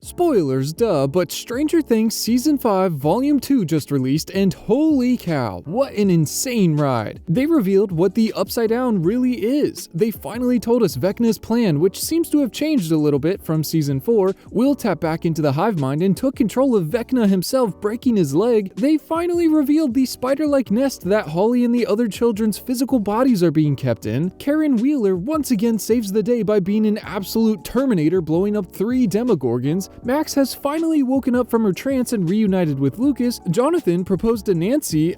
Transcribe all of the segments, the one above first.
Spoilers, duh, but Stranger Things Season 5 Volume 2 just released, and holy cow, what an insane ride. They revealed what the Upside Down really is. They finally told us Vecna's plan, which seems to have changed a little bit from Season 4. Will tapped back into the hive mind and took control of Vecna himself, breaking his leg. They finally revealed the spider-like nest that Holly and the other children's physical bodies are being kept in. Karen Wheeler once again saves the day by being an absolute Terminator, blowing up 3 Demogorgons. Max has finally woken up from her trance and reunited with Lucas. Jonathan proposed to Nancy,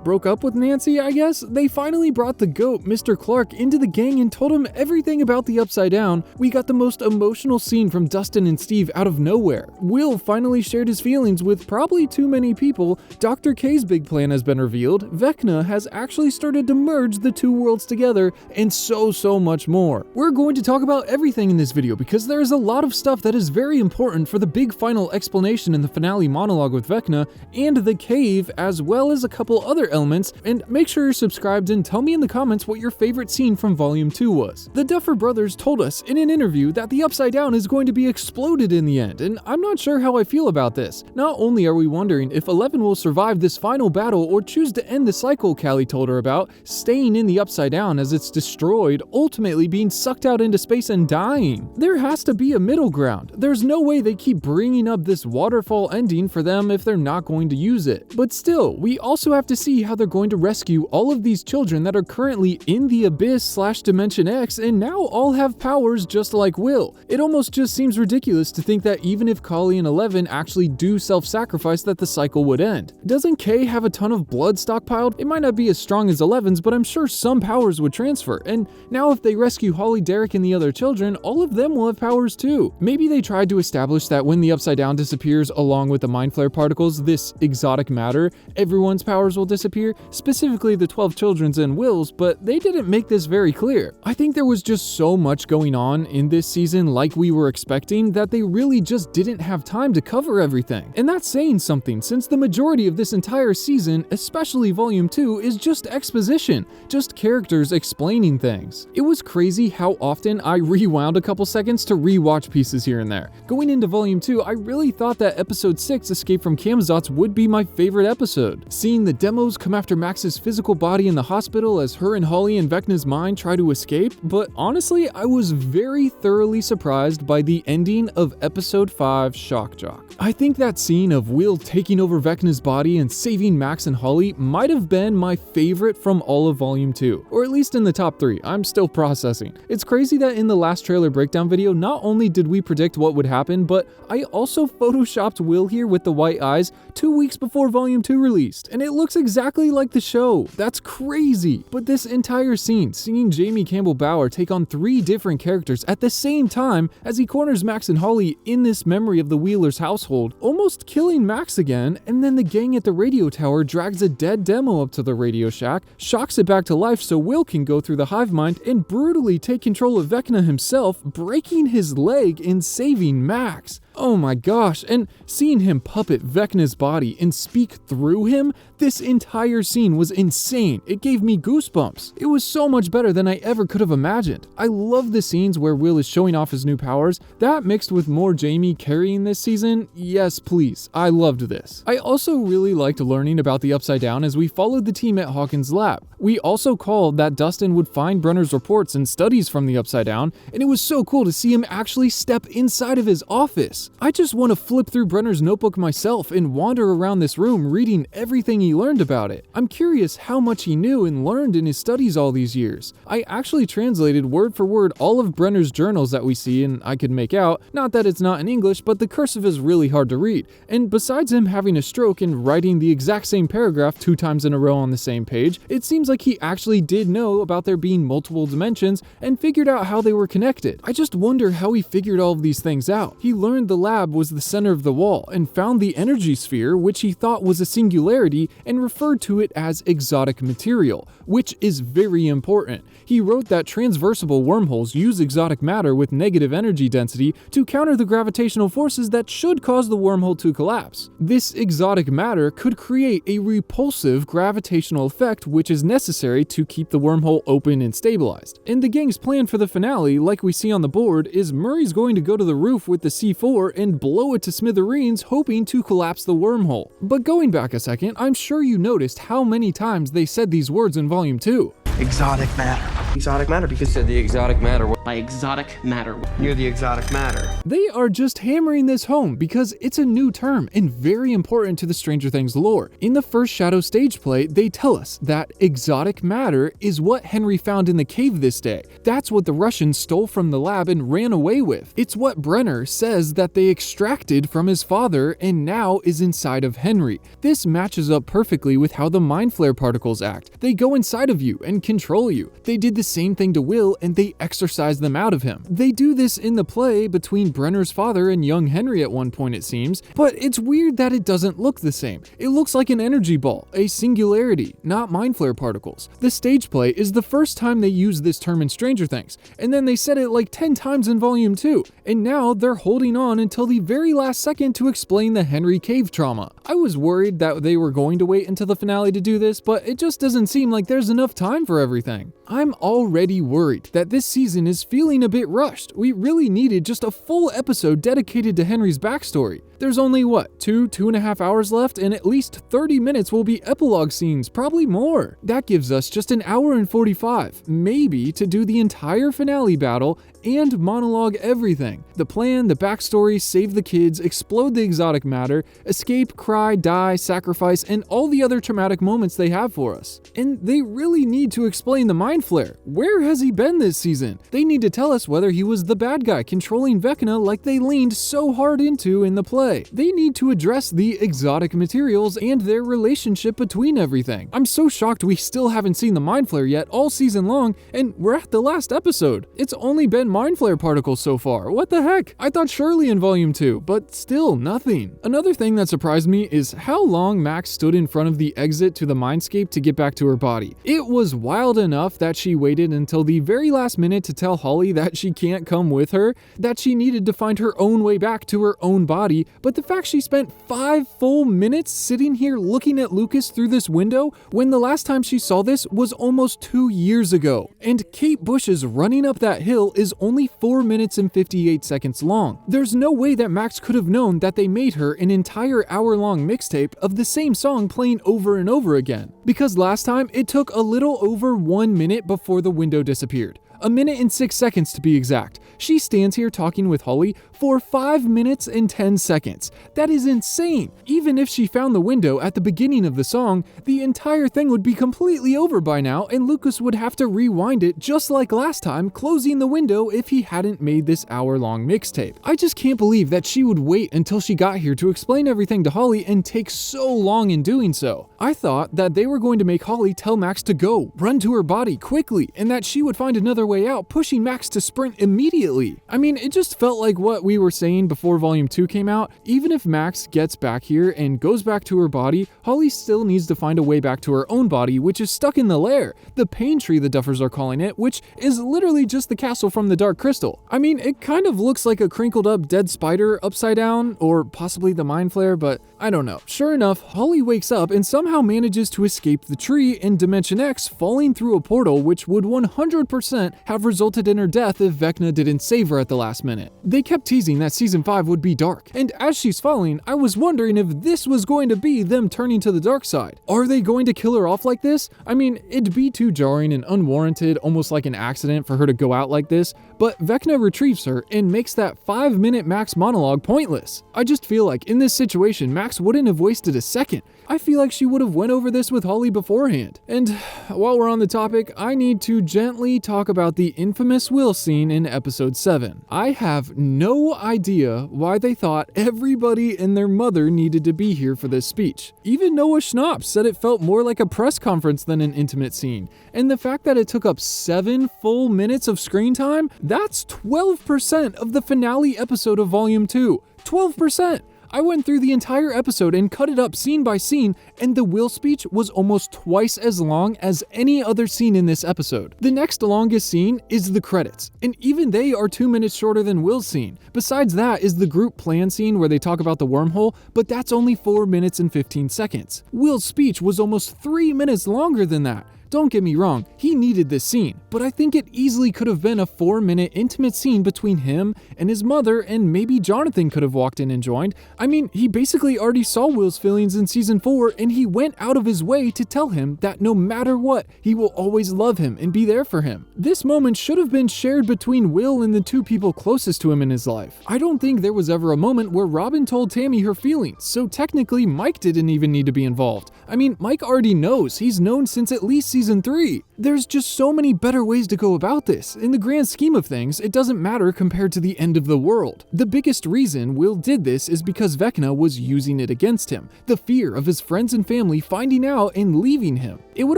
broke up with Nancy, I guess. They finally brought the GOAT, Mr. Clark, into the gang and told him everything about the Upside Down. We got the most emotional scene from Dustin and Steve out of nowhere. Will finally shared his feelings with probably too many people. Dr. K's big plan has been revealed. Vecna has actually started to merge the two worlds together, and so much more. We're going to talk about everything in this video because there is a lot of stuff that is very important for the big final explanation in the finale monologue with Vecna and the cave, as well as a couple other elements. And make sure you're subscribed and tell me in the comments what your favorite scene from Volume 2 was. The Duffer Brothers told us in an interview that the Upside Down is going to be exploded in the end, and I'm not sure how I feel about this. Not only are we wondering if 11 will survive this final battle or choose to end the cycle Callie told her about, staying in the Upside Down as it's destroyed, ultimately being sucked out into space and dying. There has to be a middle ground. There's no way they keep bringing up this waterfall ending for them if they're not going to use it. But still, we also have to see how they're going to rescue all of these children that are currently in the Abyss/Dimension X and now all have powers just like Will. It almost just seems ridiculous to think that even if Kali and 11 actually do self-sacrifice that the cycle would end. Doesn't K have a ton of blood stockpiled? It might not be as strong as 11's, but I'm sure some powers would transfer. And now if they rescue Holly, Derek, and the other children, all of them will have powers too. Maybe they tried to establish that when the Upside Down disappears along with the Mind Flayer particles, this exotic matter, everyone's powers will disappear, specifically the 12 children's and Will's, but they didn't make this very clear. I think there was just so much going on in this season like we were expecting that they really just didn't have time to cover everything. And that's saying something, since the majority of this entire season, especially Volume 2, is just exposition, just characters explaining things. It was crazy how often I rewound a couple seconds to rewatch pieces here and there. Going into Volume 2, I really thought that Episode 6, Escape from Camazotz, would be my favorite episode. Seeing the demos come after Max's physical body in the hospital as her and Holly and Vecna's mind try to escape, but honestly, I was very thoroughly surprised by the ending of Episode 5, Shock Jock. I think that scene of Will taking over Vecna's body and saving Max and Holly might have been my favorite from all of Volume 2, or at least in the top 3. I'm still processing. It's crazy that in the last trailer breakdown video, not only did we predict what would happen, but I also photoshopped Will here with the white eyes 2 weeks before Volume 2 released, and it looks exactly like the show. That's crazy. But this entire scene, seeing Jamie Campbell Bower take on 3 different characters at the same time as he corners Max and Holly in this memory of the Wheelers' household, almost killing Max again, and then the gang at the radio tower drags a dead demo up to the Radio Shack, shocks it back to life so Will can go through the hive mind and brutally take control of Vecna himself, breaking his leg and saving Max. Oh my gosh, and seeing him puppet Vecna's body and speak through him, this entire scene was insane. It gave me goosebumps. It was so much better than I ever could have imagined. I love the scenes where Will is showing off his new powers. That mixed with more Jamie carrying this season, yes please, I loved this. I also really liked learning about the Upside Down as we followed the team at Hawkins' lab. We also called that Dustin would find Brenner's reports and studies from the Upside Down, and it was so cool to see him actually step inside of his office. I just want to flip through Brenner's notebook myself and wander around this room reading everything he learned about it. I'm curious how much he knew and learned in his studies all these years. I actually translated word for word all of Brenner's journals that we see and I could make out, not that it's not in English, but the cursive is really hard to read. And besides him having a stroke and writing the exact same paragraph 2 times in a row on the same page, it seems like he actually did know about there being multiple dimensions and figured out how they were connected. I just wonder how he figured all of these things out. He learned the lab was the center of the wall and found the energy sphere, which he thought was a singularity, and referred to it as exotic material, which is very important. He wrote that transversable wormholes use exotic matter with negative energy density to counter the gravitational forces that should cause the wormhole to collapse. This exotic matter could create a repulsive gravitational effect, which is necessary to keep the wormhole open and stabilized. And the gang's plan for the finale, like we see on the board, is Murray's going to go to the roof with the C4 door and blow it to smithereens, hoping to collapse the wormhole. But going back a second, I'm sure you noticed how many times they said these words in Volume 2. Exotic matter. Exotic matter because said the exotic matter. By exotic matter. You're the exotic matter. They are just hammering this home because it's a new term and very important to the Stranger Things lore. In the first Shadow stage play, they tell us that exotic matter is what Henry found in the cave this day. That's what the Russians stole from the lab and ran away with. It's what Brenner says that they extracted from his father and now is inside of Henry. This matches up perfectly with how the mind flare particles act. They go inside of you and control you. They did the same thing to Will and they exorcise them out of him. They do this in the play between Brenner's father and young Henry at one point, it seems, but it's weird that it doesn't look the same. It looks like an energy ball, a singularity, not mind flare particles. The stage play is the first time they use this term in Stranger Things, and then they said it like 10 times in Volume 2, and now they're holding on until the very last second to explain the Henry cave trauma. I was worried that they were going to wait until the finale to do this, but it just doesn't seem like there's enough time for everything. I'm already worried that this season is feeling a bit rushed. We really needed just a full episode dedicated to Henry's backstory. There's only, 2.5 hours left, and at least 30 minutes will be epilogue scenes, probably more. That gives us just an hour and 45, maybe, to do the entire finale battle and monologue everything. The plan, the backstory, save the kids, explode the exotic matter, escape, cry, die, sacrifice, and all the other traumatic moments they have for us. And they really need to explain the mind flare. Where has he been this season? They need to tell us whether he was the bad guy controlling Vecna like they leaned so hard into in the play. They need to address the exotic materials and their relationship between everything. I'm so shocked we still haven't seen the mind flare yet all season long, and we're at the last episode. It's only been mind flare particles so far. What the heck? I thought surely in Volume 2, but still nothing. Another thing that surprised me is how long Max stood in front of the exit to the mindscape to get back to her body. It was wild enough that she waited until the very last minute to tell Holly that she can't come with her, that she needed to find her own way back to her own body, but the fact she spent 5 full minutes sitting here looking at Lucas through this window when the last time she saw this was almost 2 years ago. And Kate Bush's running up that hill is only 4 minutes and 58 seconds long. There's no way that Max could have known that they made her an entire hour-long mixtape of the same song playing over and over again. Because last time, it took a little over 1 minute before the window disappeared. 1 minute and 6 seconds to be exact. She stands here talking with Holly for 5 minutes and 10 seconds. That is insane. Even if she found the window at the beginning of the song, the entire thing would be completely over by now and Lucas would have to rewind it just like last time, closing the window if he hadn't made this hour-long mixtape. I just can't believe that she would wait until she got here to explain everything to Holly and take so long in doing so. I thought that they were going to make Holly tell Max to go, run to her body quickly, and that she would find another way out, pushing Max to sprint immediately. I mean, it just felt like what we were saying before Volume 2 came out. Even if Max gets back here and goes back to her body, Holly still needs to find a way back to her own body, which is stuck in the lair, the pain tree the Duffers are calling it, which is literally just the castle from the Dark Crystal. I mean, it kind of looks like a crinkled up dead spider upside down, or possibly the mind flare, but I don't know. Sure enough, Holly wakes up and somehow manages to escape the tree in Dimension X, falling through a portal which would 100% have resulted in her death if Vecna didn't save her at the last minute. They kept teasing that Season 5 would be dark, and as she's falling, I was wondering if this was going to be them turning to the dark side. Are they going to kill her off like this? I mean, it'd be too jarring and unwarranted, almost like an accident for her to go out like this, but Vecna retrieves her and makes that 5-minute Max monologue pointless. I just feel like in this situation, Max wouldn't have wasted a second. I feel like she would have went over this with Holly beforehand. And while we're on the topic, I need to gently talk about the infamous Will scene in episode 7. I have no idea why they thought everybody and their mother needed to be here for this speech. Even Noah Schnapp said it felt more like a press conference than an intimate scene. And the fact that it took up 7 full minutes of screen time, that's 12% of the finale episode of Volume 2. 12%! I went through the entire episode and cut it up scene by scene, and the Will speech was almost twice as long as any other scene in this episode. The next longest scene is the credits, and even they are 2 minutes shorter than Will's scene. Besides that is the group plan scene where they talk about the wormhole, but that's only 4 minutes and 15 seconds. Will's speech was almost 3 minutes longer than that. Don't get me wrong, he needed this scene, but I think it easily could have been a 4-minute intimate scene between him and his mother, and maybe Jonathan could have walked in and joined. I mean, he basically already saw Will's feelings in season 4, and he went out of his way to tell him that no matter what, he will always love him and be there for him. This moment should have been shared between Will and the two people closest to him in his life. I don't think there was ever a moment where Robin told Tammy her feelings, so technically Mike didn't even need to be involved. I mean, Mike already knows. He's known since at least season 3. There's just so many better ways to go about this. In the grand scheme of things, it doesn't matter compared to the end of the world. The biggest reason Will did this is because Vecna was using it against him. The fear of his friends and family finding out and leaving him. It would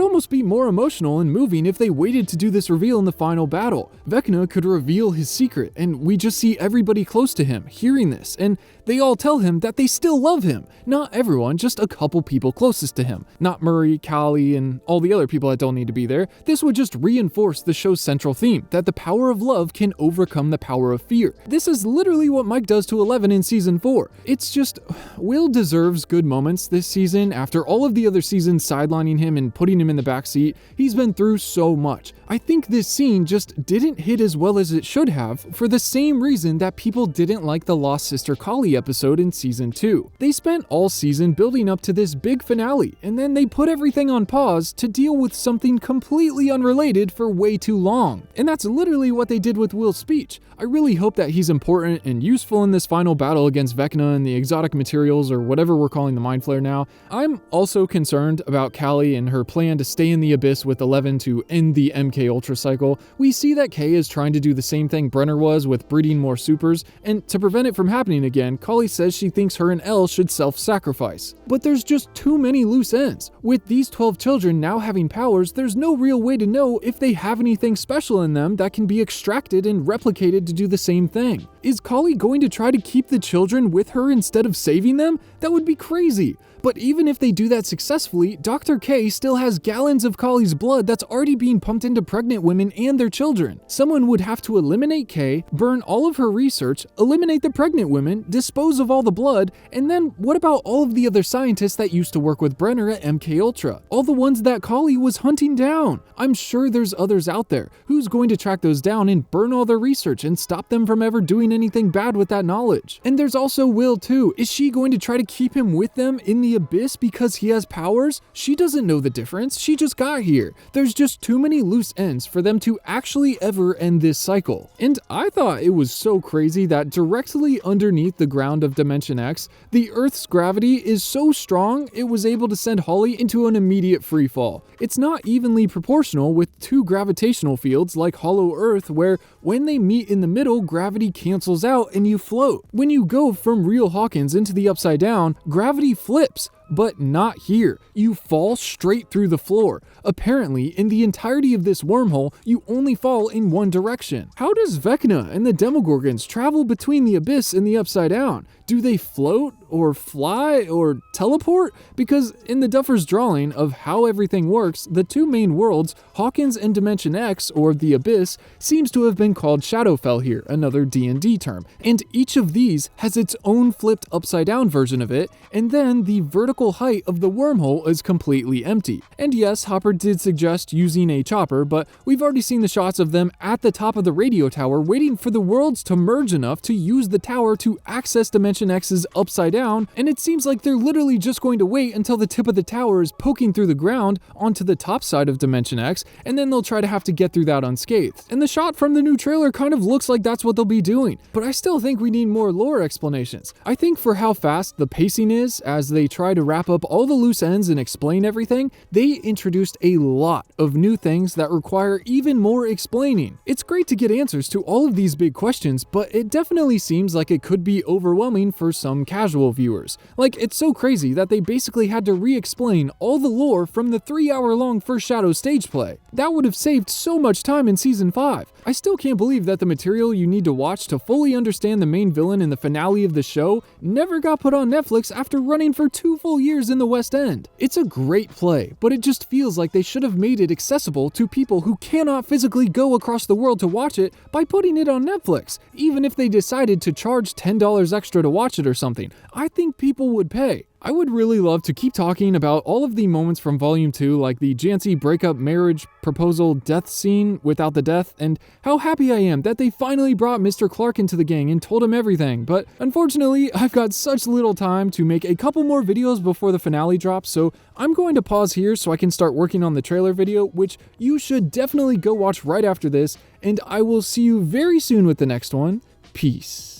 almost be more emotional and moving if they waited to do this reveal in the final battle. Vecna could reveal his secret, and we just see everybody close to him hearing this, and they all tell him that they still love him. Not everyone, just a couple people closest to him. Not Murray, Callie, and all the other people that don't need to be there. This would just reinforce the show's central theme, that the power of love can overcome the power of fear. This is literally what Mike does to Eleven in season 4. It's just, Will deserves good moments this season. After all of the other seasons sidelining him and putting him in the backseat, he's been through so much. I think this scene just didn't hit as well as it should have, for the same reason that people didn't like the Lost Sister Callie episode in season 2. They spent all season building up to this big finale, and then they put everything on pause to deal with something completely unrelated for way too long. And that's literally what they did with Will's speech. I really hope that he's important and useful in this final battle against Vecna and the exotic materials, or whatever we're calling the Mind Flayer now. I'm also concerned about Callie and her plan to stay in the Abyss with Eleven to end the MK Ultra cycle. We see that Kay is trying to do the same thing Brenner was with breeding more supers, and to prevent it from happening again, Callie says she thinks her and Elle should self-sacrifice. But there's just too many loose ends. With these 12 children now having powers, there's no real way to know if they have anything special in them that can be extracted and replicated to do the same thing. Is Callie going to try to keep the children with her instead of saving them? That would be crazy. But even if they do that successfully, Dr. K still has gallons of Callie's blood that's already being pumped into pregnant women and their children. Someone would have to eliminate Kay, burn all of her research, eliminate the pregnant women, dispose of all the blood, and then what about all of the other scientists that used to work with Brenner at MK Ultra? All the ones that Callie was hunting down. I'm sure there's others out there. Who's going to track those down and burn all their research and stop them from ever doing anything bad with that knowledge? And there's also Will too. Is she going to try to keep him with them in the Abyss because he has powers? She doesn't know the difference. She just got here. There's just too many loose ends for them to actually ever end this cycle. And I thought it was so crazy that directly underneath the ground of Dimension X, the Earth's gravity is so strong it was able to send Holly into an immediate free fall. It's not evenly proportional with two gravitational fields like Hollow Earth, where when they meet in the middle, gravity cancels out and you float. When you go from real Hawkins into the Upside Down, gravity flips. But not here. You fall straight through the floor. Apparently, in the entirety of this wormhole, you only fall in one direction. How does Vecna and the Demogorgons travel between the Abyss and the Upside Down? Do they float, or fly, or teleport? Because in the Duffer's drawing of how everything works, the two main worlds, Hawkins and Dimension X, or the Abyss, seems to have been called Shadowfell here, another D&D term. And each of these has its own flipped upside down version of it, and then the vertical height of the wormhole is completely empty. And yes, Hopper did suggest using a chopper, but we've already seen the shots of them at the top of the radio tower waiting for the worlds to merge enough to use the tower to access Dimension X's upside down, and it seems like they're literally just going to wait until the tip of the tower is poking through the ground onto the top side of Dimension X, and then they'll try to have to get through that unscathed. And the shot from the new trailer kind of looks like that's what they'll be doing, but I still think we need more lore explanations. I think for how fast the pacing is as they try to wrap up all the loose ends and explain everything, they introduced a lot of new things that require even more explaining. It's great to get answers to all of these big questions, but it definitely seems like it could be overwhelming for some casual viewers. Like, it's so crazy that they basically had to re-explain all the lore from the 3-hour-long First Shadow stage play. That would have saved so much time in season 5. I still can't believe that the material you need to watch to fully understand the main villain in the finale of the show never got put on Netflix after running for 2 full years in the West End. It's a great play, but it just feels like they should have made it accessible to people who cannot physically go across the world to watch it by putting it on Netflix. Even if they decided to charge $10 extra to watch it or something, I think people would pay. I would really love to keep talking about all of the moments from Volume 2, like the Jancy breakup, marriage, proposal, death scene without the death, and how happy I am that they finally brought Mr. Clark into the gang and told him everything. But unfortunately, I've got such little time to make a couple more videos before the finale drops, so I'm going to pause here so I can start working on the trailer video, which you should definitely go watch right after this, and I will see you very soon with the next one. Peace.